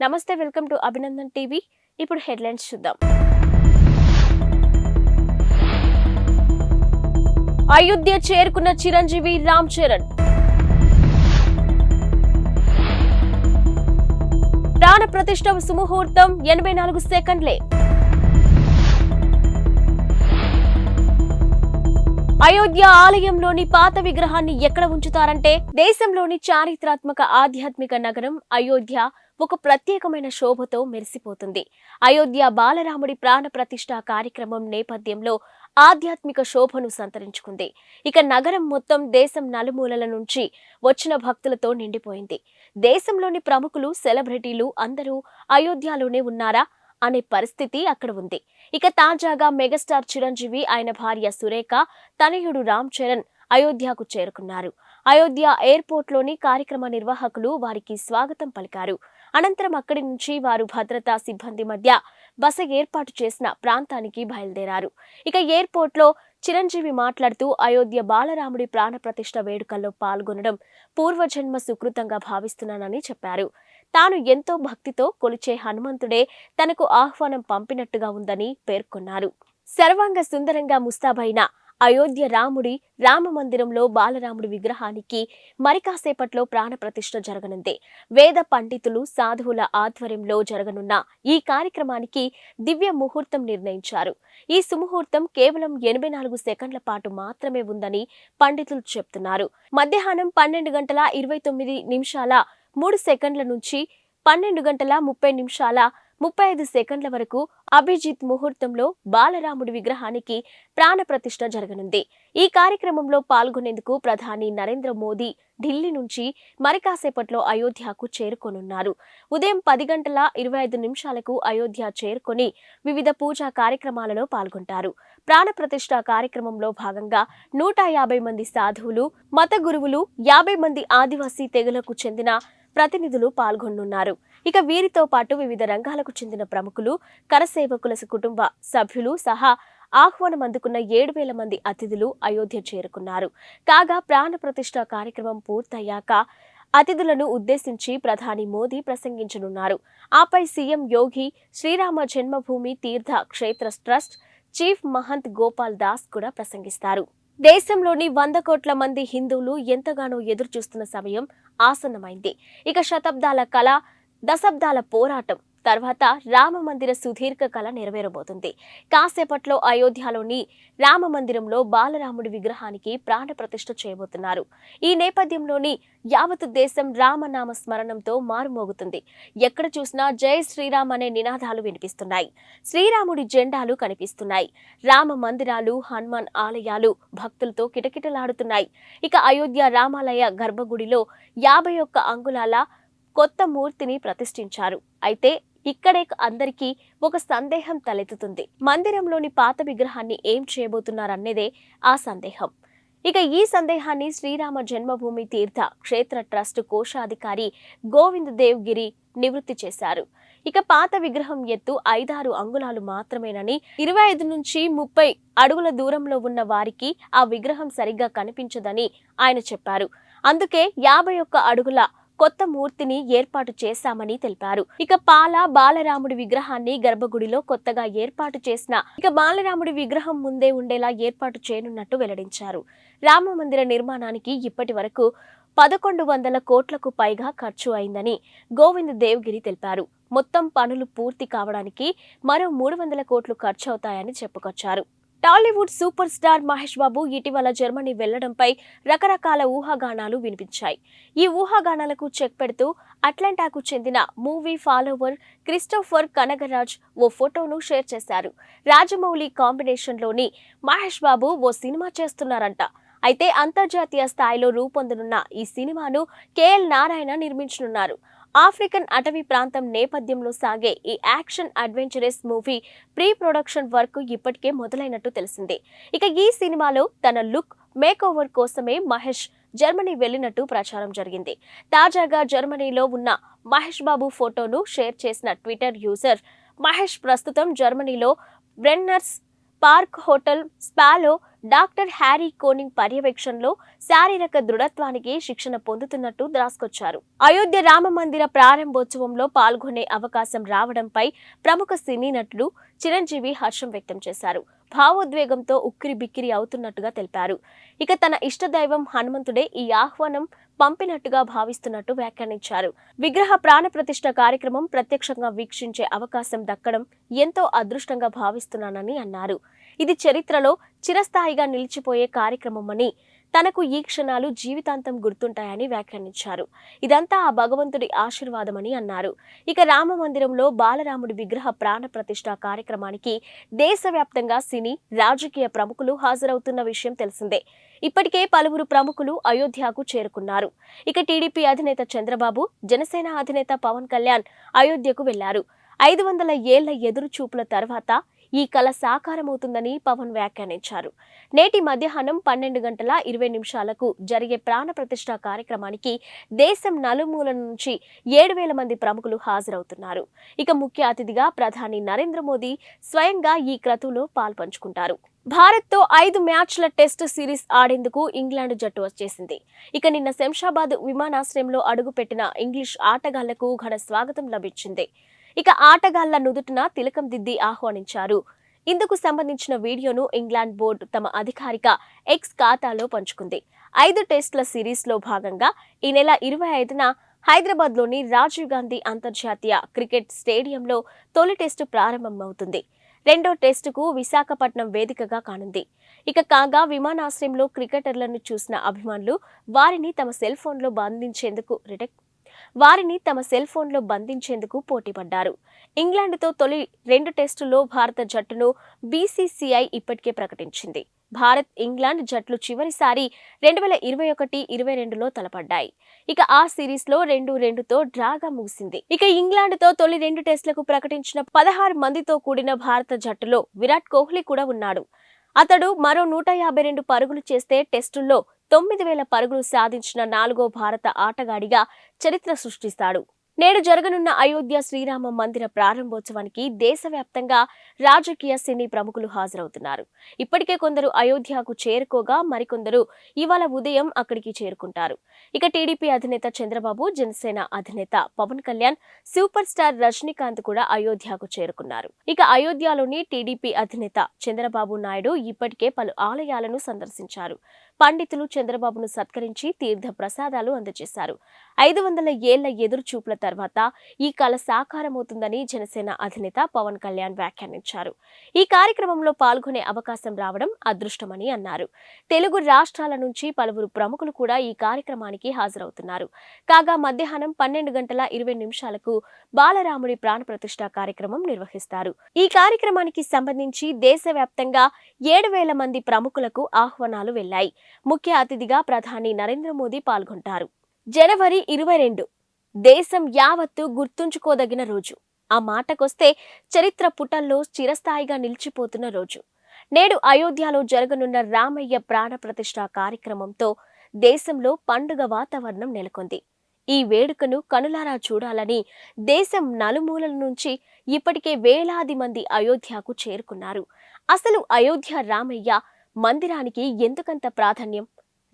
నమస్తే, welcome to Abhinandan TV. ఇప్పుడు headlines చూద్దాం. అయోధ్య చేరుకున్న చిరంజీవి రామ్ చరణ్. ప్రాణ ప్రతిష్ఠ సుముహూర్తం 84 సెకండ్లే. అయోధ్య ఆలయంలోని పాత విగ్రహాన్ని ఎక్కడ ఉంచుతారంటే, దేశంలోని చారిత్రాత్మక ఆధ్యాత్మిక నగరం అయోధ్య ఒక ప్రత్యేకమైన శోభతో మెరిసిపోతుంది. అయోధ్య బాలరాముడి ప్రాణ ప్రతిష్ఠ కార్యక్రమం నేపథ్యంలో ఆధ్యాత్మిక శోభను సంతరించుకుంది. ఇక నగరం మొత్తం దేశం నలుమూలల నుంచి వచ్చిన భక్తులతో నిండిపోయింది. దేశంలోని ప్రముఖులు, సెలబ్రిటీలు అందరూ అయోధ్యలోనే ఉన్నారా అనే పరిస్థితి అక్కడ ఉంది. ఇక తాజాగా మెగాస్టార్ చిరంజీవి, ఆయన భార్య సురేఖ, తనయుడు రామ్ చరణ్ అయోధ్యకు చేరుకున్నారు. అయోధ్య ఎయిర్పోర్ట్ లోని కార్యక్రమ నిర్వాహకులు వారికి స్వాగతం పలికారు. అనంతరం అక్కడి నుంచి వారు భద్రతా సిబ్బంది మధ్య బస ఏర్పాటు చేసిన ప్రాంతానికి బయలుదేరారు. ఇక ఎయిర్పోర్ట్ లో చిరంజీవి మాట్లాడుతూ, అయోధ్య బాలరాముడి ప్రాణ ప్రతిష్ఠ వేడుకల్లో పాల్గొనడం పూర్వజన్మ సుకృతంగా భావిస్తున్నానని చెప్పారు. తాను ఎంతో భక్తితో కొలిచే హనుమంతుడే తనకు ఆహ్వానం పంపినట్టుగా ఉందని పేర్కొన్నారు. సర్వాంగ సుందరంగా ముస్తాబైన అయోధ్య రాముడి రామ మందిరంలో బాలరాముడి విగ్రహానికి మరి కాసేపట్లో ప్రాణ ప్రతిష్ఠ జరగనుంది. వేద పండితులు, సాధువుల ఆధ్వర్యంలో జరగనున్న ఈ కార్యక్రమానికి దివ్య ముహూర్తం నిర్ణయించారు. ఈ సుముహూర్తం కేవలం 84 సెకండ్ల పాటు మాత్రమే ఉందని పండితులు చెప్తున్నారు. మధ్యాహ్నం 12:29:03 నుంచి 12:30:35 వరకు అభిజిత్ ముహూర్తంలో బాలరాముడి విగ్రహానికి ప్రాణ ప్రతిష్ఠ జరగనుంది. ఈ కార్యక్రమంలో పాల్గొనేందుకు ప్రధాని నరేంద్ర మోదీ ఢిల్లీ నుంచి మరి కాసేపట్లో అయోధ్యకు చేరుకోనున్నారు. ఉదయం 10:25 అయోధ్య చేరుకొని వివిధ పూజా కార్యక్రమాలలో పాల్గొంటారు. ప్రాణ ప్రతిష్ఠ కార్యక్రమంలో భాగంగా 150 మంది సాధువులు, మత గురువులు, 50 మంది ఆదివాసీ తెగలకు చెందిన ప్రతినిధులు పాల్గొనున్నారు. ఇక వీరితో పాటు వివిధ రంగాలకు చెందిన ప్రముఖులు, కరసేవకుల కుటుంబ సభ్యులు సహా ఆహ్వానం అందుకున్న 7,000 మంది అతిథులు అయోధ్య చేరుకున్నారు. కాగా ప్రాణ ప్రతిష్ఠ కార్యక్రమం పూర్తయ్యాక అతిథులను ఉద్దేశించి ప్రధాని మోదీ ప్రసంగించనున్నారు. ఆపై సీఎం యోగి, శ్రీరామ జన్మభూమి తీర్థ క్షేత్ర ట్రస్ట్ చీఫ్ మహంత్ గోపాల్ దాస్ కూడా ప్రసంగిస్తారు. దేశంలోని 100 కోట్ల మంది హిందువులు ఎంతగానో ఎదురు చూస్తున్న సమయం ఆసన్నమైంది. ఇక శతాబ్దాల కళ, దశాబ్దాల పోరాటం తర్వాత రామ మందిర సుదీర్ఘ కళ నెరవేరబోతుంది. కాసేపట్లో అయోధ్యలోని రామ మందిరంలో బాలరాముడి విగ్రహానికి ప్రాణ ప్రతిష్ఠ చేయబోతున్నారు. ఈ నేపథ్యంలోని యావత్ దేశం రామనామ స్మరణంతో మారుమోగుతుంది. ఎక్కడ చూసినా జై శ్రీరామ్ అనే నినాదాలు వినిపిస్తున్నాయి. శ్రీరాముడి జెండాలు కనిపిస్తున్నాయి. రామ మందిరాలు, హనుమాన్ ఆలయాలు భక్తులతో కిటకిటలాడుతున్నాయి. ఇక అయోధ్య రామాలయ గర్భగుడిలో 51 అంగుళాల కొత్త మూర్తిని ప్రతిష్ఠించారు. అయితే ఇక్కడే అందరికీ ఒక సందేహం తలెత్తుతుంది. మందిరంలోని పాత విగ్రహాన్ని ఏం చేయబోతున్నారనేదే ఆ సందేహం. ఇక ఈ సందేహాన్ని శ్రీరామ జన్మభూమి తీర్థ క్షేత్ర ట్రస్ట్ కోశాధికారి గోవింద్ దేవ్ గిరి నివృత్తి చేశారు. ఇక పాత విగ్రహం ఎత్తు 5-6 అంగుళాలు మాత్రమేనని, 25 నుంచి 30 అడుగుల దూరంలో ఉన్న వారికి ఆ విగ్రహం సరిగ్గా కనిపించదని ఆయన చెప్పారు. అందుకే 51 అడుగుల కొత్త మూర్తిని ఏర్పాటు చేశామని తెలిపారు. ఇక బాలరాముడి విగ్రహాన్ని గర్భగుడిలో కొత్తగా ఏర్పాటు చేసిన బాలరాముడి విగ్రహం ముందే ఉండేలా ఏర్పాటు చేయనున్నట్టు వెల్లడించారు. రామ మందిర నిర్మాణానికి ఇప్పటి వరకు 1100 కోట్లకు పైగా ఖర్చు అయిందని గోవింద్ దేవ్గిరి తెలిపారు. మొత్తం పనులు పూర్తి కావడానికి మరో 300 కోట్లు ఖర్చు అవుతాయని చెప్పుకొచ్చారు. టాలీవుడ్ సూపర్ స్టార్ మహేష్ బాబు ఇటీవల జర్మనీ వెళ్లడంపై రకరకాల ఊహాగానాలు వినిపించాయి. ఈ ఊహాగానాలకు చెక్ పెడుతూ అట్లాంటాకు చెందిన మూవీ ఫాలోవర్ క్రిస్టోఫర్ కనగరాజ్ ఓ ఫోటోను షేర్ చేశారు. రాజమౌళి కాంబినేషన్లోని మహేష్ బాబు ఓ సినిమా చేస్తున్నారంట. అయితే అంతర్జాతీయ స్థాయిలో రూపొందనున్న ఈ సినిమాను కేఎల్ నారాయణ నిర్మించనున్నారు. ఆఫ్రికన్ అటవీ ప్రాంతం నేపథ్యంలో సాగే ఈ action adventurous movie pre production work ఇప్పటికే మొదలైనట్టు తెలిసిందే. ఇక ఈ సినిమాలో తన లుక్ మేక్ ఓవర్ కోసమే మహేష్ జర్మనీ వెళ్లినట్టు ప్రచారం జరిగింది. తాజాగా జర్మనీలో ఉన్న మహేష్ బాబు ఫోటోను షేర్ చేసిన ట్విట్టర్ యూజర్, మహేష్ ప్రస్తుతం జర్మనీలో బ్రెన్నర్స్ పార్క్ హోటల్ స్పాలో డాక్టర్ హ్యారీ కోనింగ్ పర్యవేక్షణలో శారీరక దృఢత్వానికి శిక్షణ పొందుతున్నట్టు రాసుకొచ్చారు. అయోధ్య రామ మందిర ప్రారంభోత్సవంలో పాల్గొనే అవకాశం రావడంపై ప్రముఖ సినీ నటుడు చిరంజీవి హర్షం వ్యక్తం చేశారు. భావోద్వేగంతో ఉక్కిరి బిక్కిరి అవుతున్నట్టుగా తెలిపారు. ఇక తన ఇష్టదైవం హనుమంతుడే ఈ ఆహ్వానం పంపినట్టుగా భావిస్తున్నట్టు వ్యాఖ్యానించారు. విగ్రహ ప్రాణప్రతిష్ఠ కార్యక్రమం ప్రత్యక్షంగా వీక్షించే అవకాశం దక్కడం ఎంతో అదృష్టంగా భావిస్తున్నానని అన్నారు. ఇది చరిత్రలో చిరస్థాయిగా నిలిచిపోయే కార్యక్రమమని, తనకు ఈ క్షణాలు జీవితాంతం గుర్తుంటాయని వ్యాఖ్యానించారు. ఇదంతా ఆ భగవంతుడి ఆశీర్వాదమని అన్నారు. ఇక రామ మందిరంలో బాలరాముడి విగ్రహ ప్రాణ ప్రతిష్ఠ కార్యక్రమానికి దేశవ్యాప్తంగా సినీ, రాజకీయ ప్రముఖులు హాజరవుతున్న విషయం తెలిసిందే. ఇప్పటికే పలువురు ప్రముఖులు అయోధ్యకు చేరుకున్నారు. ఇక టీడీపీ అధినేత చంద్రబాబు, జనసేన అధినేత పవన్ కళ్యాణ్ అయోధ్యకు వెళ్లారు. 500 ఏళ్ల ఎదురు చూపుల తర్వాత ఈ కల సాకారమవుతుందని పవన్ వ్యాఖ్యానించారు. నేటి మధ్యాహ్నం 12:20 జరిగే ప్రాణ ప్రతిష్ఠ కార్యక్రమానికి దేశం నలుమూల నుంచి 7,000 మంది ప్రముఖులు హాజరవుతున్నారు. ఇక ముఖ్య అతిథిగా ప్రధాని నరేంద్ర మోదీ స్వయంగా ఈ క్రతువులో పాల్పంచుకుంటారు. భారత్తో 5 మ్యాచ్ల టెస్ట్ సిరీస్ ఆడేందుకు ఇంగ్లాండ్ జట్టు వచ్చేసింది. ఇక నిన్న శంషాబాద్ విమానాశ్రయంలో అడుగుపెట్టిన ఇంగ్లీష్ ఆటగాళ్లకు ఘన స్వాగతం లభించింది. ఇక ఆటగాళ్ల నుదుటిన తిలకం దిద్ది ఆహ్వానించారు. ఇందుకు సంబంధించిన వీడియోను ఇంగ్లాండ్ బోర్డు తమ అధికారిక ఎక్స్ ఖాతాలో పంచుకుంది. 5 టెస్టుల సిరీస్లో భాగంగా ఈ నెల 25న హైదరాబాద్లోని రాజీవ్ గాంధీ అంతర్జాతీయ క్రికెట్ స్టేడియంలో తొలి టెస్టు ప్రారంభమవుతుంది. రెండో టెస్టుకు విశాఖపట్నం వేదికగా కానుంది. ఇక కాగా విమానాశ్రయంలో క్రికెటర్లను చూసిన అభిమానులు వారిని తమ సెల్ ఫోన్లో బంధించేందుకు పోటీపడ్డారు. ఇంగ్లాండ్తో తొలి 2 టెస్టుల్లో భారత జట్టును బీసీసీఐ ఇప్పటికే ప్రకటించింది. భారత్, ఇంగ్లాండ్ జట్లు చివరిసారి 2021-22లో తలపడ్డాయి. ఇక ఆ సిరీస్లో 2-2తో డ్రాగా ముగిసింది. ఇక ఇంగ్లాండ్తో తొలి 2 టెస్టులకు ప్రకటించిన 16 మందితో కూడిన భారత జట్టులో విరాట్ కోహ్లీ కూడా ఉన్నాడు. అతడు మరో 152 పరుగులు చేస్తే టెస్టుల్లో 9,000 పరుగులు సాధించిన 4వ భారత ఆటగాడిగా చరిత్ర సృష్టిస్తాడు. నేడు జరగనున్న అయోధ్య శ్రీరామ మందిర ప్రారంభోత్సవానికి దేశవ్యాప్తంగా రాజకీయ, సినీ ప్రముఖులు హాజరవుతున్నారు. ఇప్పటికే కొందరు అయోధ్యకు చేరుకోగా మరికొందరు ఇవాళ ఉదయం అక్కడికి చేరుకుంటారు. ఇక టీడీపీ అధినేత చంద్రబాబు, జనసేన అధినేత పవన్ కళ్యాణ్, సూపర్ స్టార్ రజనీకాంత్ కూడా అయోధ్యకు చేరుకున్నారు. ఇక అయోధ్యలోని టీడీపీ అధినేత చంద్రబాబు నాయుడు ఇప్పటికే పలు ఆలయాలను సందర్శించారు. పండితులు చంద్రబాబును సత్కరించి తీర్థ ప్రసాదాలు అందజేశారు. 500 ఏళ్ల ఎదురు చూపుల తర్వాత ఈ కల సాకారమవుతుందని జనసేన అధినేత పవన్ కళ్యాణ్ వ్యాఖ్యానించారు. ఈ కార్యక్రమంలో పాల్గొనే అవకాశం రావడం అదృష్టమని అన్నారు. తెలుగు రాష్ట్రాల నుంచి పలువురు ప్రముఖులు కూడా ఈ కార్యక్రమానికి హాజరవుతున్నారు. కాగా మధ్యాహ్నం 12:20 బాలరాముడి ప్రాణ ప్రతిష్ఠ కార్యక్రమం నిర్వహిస్తారు. ఈ కార్యక్రమానికి సంబంధించి దేశవ్యాప్తంగా 7,000 మంది ప్రముఖులకు ఆహ్వానాలు వెళ్లాయి. ముఖ్య అతిథిగా ప్రధాని నరేంద్ర మోదీ పాల్గొంటారు. జనవరి 22 దేశం యావత్తు గుర్తుంచుకోదగిన రోజు. ఆ మాటకొస్తే చరిత్ర పుటల్లో చిరస్థాయిగా నిలిచిపోతున్న రోజు. నేడు అయోధ్యలో జరగనున్న రామయ్య ప్రాణ ప్రతిష్ఠ కార్యక్రమంతో దేశంలో పండుగ వాతావరణం నెలకొంది. ఈ వేడుకను కనులారా చూడాలని దేశం నలుమూలల నుంచి ఇప్పటికే వేలాది మంది అయోధ్యకు చేరుకున్నారు. అసలు అయోధ్య రామయ్య మందిరానికి ఎందుకంత ప్రాధాన్యం?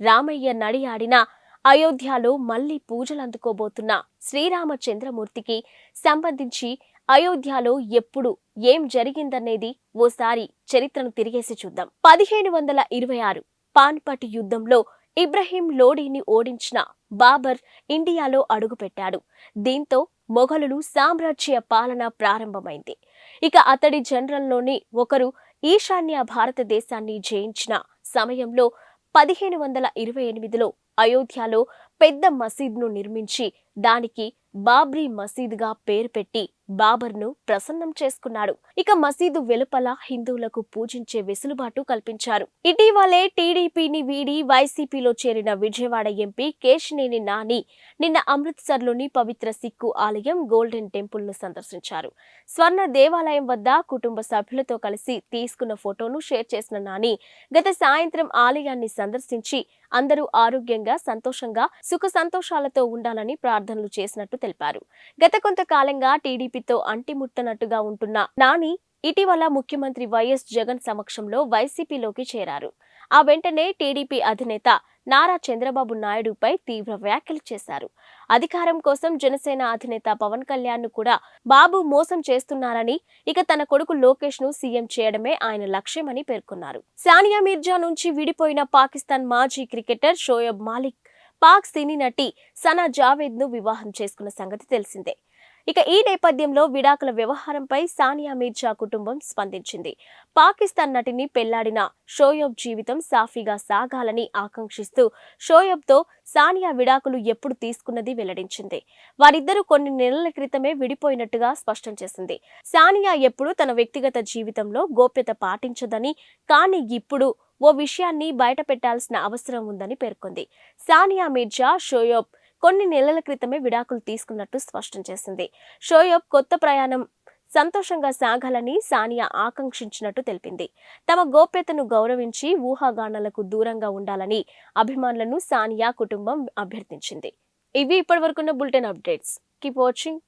రామయ్య నడియాడిన అయోధ్యలో మళ్లీ పూజలందుకోబోతున్న శ్రీరామచంద్రమూర్తికి సంబంధించి అయోధ్యలో ఎప్పుడు ఏం జరిగిందనేది ఓసారి చరిత్రను తిరిగేసి చూద్దాం. 1526 పానిపట్ యుద్ధంలో ఇబ్రహీం లోడీని ఓడించిన బాబర్ ఇండియాలో అడుగుపెట్టాడు. దీంతో మొఘలులు సామ్రాజ్య పాలన ప్రారంభమైంది. ఇక అతడి జనరల్లోని ఒకరు ఈశాన్య భారతదేశాన్ని జయించిన సమయంలో 1528లో అయోధ్యలో పెద్ద మసీద్ను నిర్మించి దానికి బాబ్రీ మసీదుగా పేరు పెట్టి బాబర్ను ప్రసన్నం చేసుకున్నాడు. ఇక మసీదు వెలుపల హిందువులకు పూజించే వెసులుబాటు కల్పించారు. ఇటీవలే టీడీపీని వీడి వైసీపీలో చేరిన విజయవాడ ఎంపీ కేశినేని నాని నిన్న అమృత్సర్లోని పవిత్ర సిక్కు ఆలయం గోల్డెన్ టెంపుల్ ను సందర్శించారు. స్వర్ణ దేవాలయం వద్ద కుటుంబ సభ్యులతో కలిసి తీసుకున్న ఫోటోను షేర్ చేసిన నాని గత సాయంత్రం ఆలయాన్ని సందర్శించి అందరూ ఆరోగ్యంగా, సంతోషంగా, సుఖ సంతోషాలతో ఉండాలని ప్రార్థనలు చేసినట్టు తెలిపారు. గత కొంతకాలంగా టీడీపీతో అంటిముట్టనట్టుగా ఉంటున్న నాని ఇటీవల ముఖ్యమంత్రి వైఎస్ జగన్ సమక్షంలో వైసీపీలోకి చేరారు. ఆ వెంటనే టీడీపీ అధినేత నారా చంద్రబాబు నాయుడుపై తీవ్ర వ్యాఖ్యలు చేశారు. అధికారం కోసం జనసేన అధినేత పవన్ కళ్యాణ్ ను కూడా బాబు మోసం చేస్తున్నారని, ఇక తన కొడుకు లోకేష్ ను సీఎం చేయడమే ఆయన లక్ష్యమని పేర్కొన్నారు. సానియా మీర్జా నుంచి విడిపోయిన పాకిస్తాన్ మాజీ క్రికెటర్ షోయబ్ మాలిక్ పాక్ సినీ నటి సనా జావేద్ ను వివాహం చేసుకున్న సంగతి తెలిసిందే. ఇక ఈ నేపథ్యంలో విడాకుల వ్యవహారంపై సానియా మీర్జా కుటుంబం స్పందించింది. పాకిస్తాన్ నటిని పెళ్లాడిన షోయబ్ జీవితం సాఫీగా సాగాలని ఆకాంక్షిస్తూ షోయబ్తో సానియా విడాకులు ఎప్పుడు తీసుకున్నది వెల్లడించింది. వారిద్దరూ కొన్ని నెలల క్రితమే విడిపోయినట్టుగా స్పష్టం చేసింది. సానియా ఎప్పుడూ తన వ్యక్తిగత జీవితంలో గోప్యత పాటించదని, కానీ ఇప్పుడు ఓ విషయాన్ని బయట పెట్టాల్సిన అవసరం ఉందని పేర్కొంది. సానియా మీర్జా షోయబ్ కొన్ని నెలల క్రితమే విడాకులు తీసుకున్నట్టు స్పష్టం చేసింది. షోయబ్ కొత్త ప్రయాణం సంతోషంగా సాగాలని సానియా ఆకాంక్షించినట్టు తెలిపింది. తమ గోప్యతను గౌరవించి ఊహాగానాలకు దూరంగా ఉండాలని అభిమానులను సానియా కుటుంబం అభ్యర్థించింది. ఇవి ఇప్పటివరకున్న బులెటిన్ అప్డేట్స్. Keep watching.